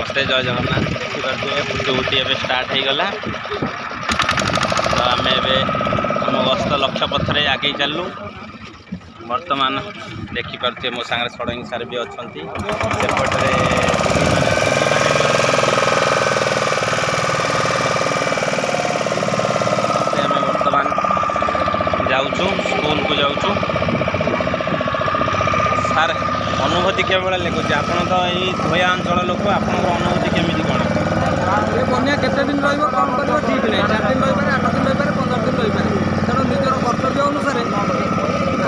समस्ते जय जगन्नाथ देखिपे फुटी फुटी एवं स्टार्ट हो गला। तो आम एम गस्त लक्ष्य पथरे आगे चलू। वर्तमान देखिपे मो सागर षडंगी सार भी अच्छा सेपटे आम बर्तमान जाऊँ स्कूल को जाऊँ। सार अनुभूति के लगुच आप तो यही धोया अंचल लोक आप अनुभूति केमी कौन ये बनिया केते दिन रहिबो कौन करिबो ठीक नहीं 4 दिन रहि पारे 8 दिन रहि पारे 15 दिन रहि पारे तेणु निजर कर्तव्य अनुसार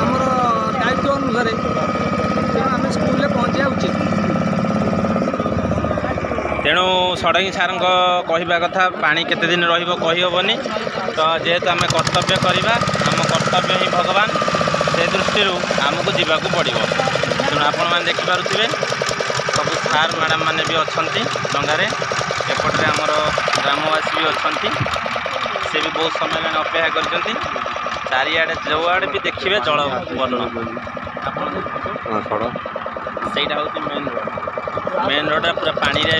आमर दायित्व अनुसार आम स्कूल पहुँचा उचित। तेणु षडंगी सार कहवा कथा पानी केते दिन रहीबनी तो जेहेतु आम कर्तव्य करवा आम कर्तव्य ही भगवान से दृष्टि आमको जावाक पड़ो। तेणु आपण मैंने देखिपे सब सार मैडम मैंने भी अच्छा डंगारे एपटे आमर ग्रामवासी भी अच्छा से भी बहुत समय लाइन अपेक्षा कर चारिआडे जो आड़े भी देखिए जल वर्ण सहीटा हूँ मेन रोड पूरा पानी रे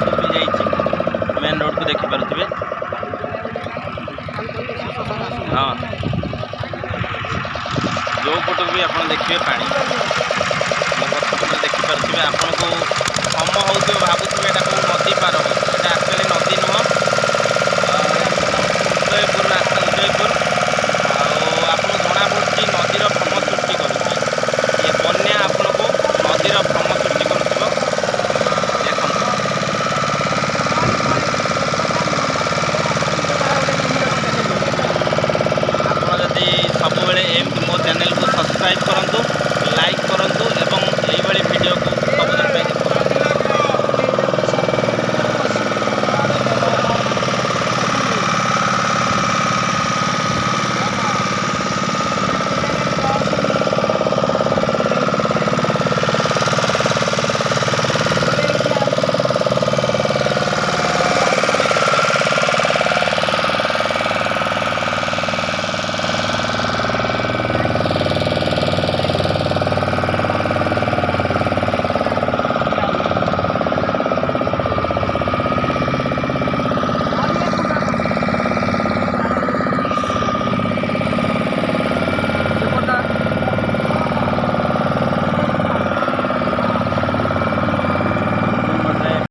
डूबी जा मेन रोड को देखिपे। हाँ जो पटक भी आप देखिए पानी पछपटे देखिपे आपन को सम हो भावुवे कौन नदी पार हो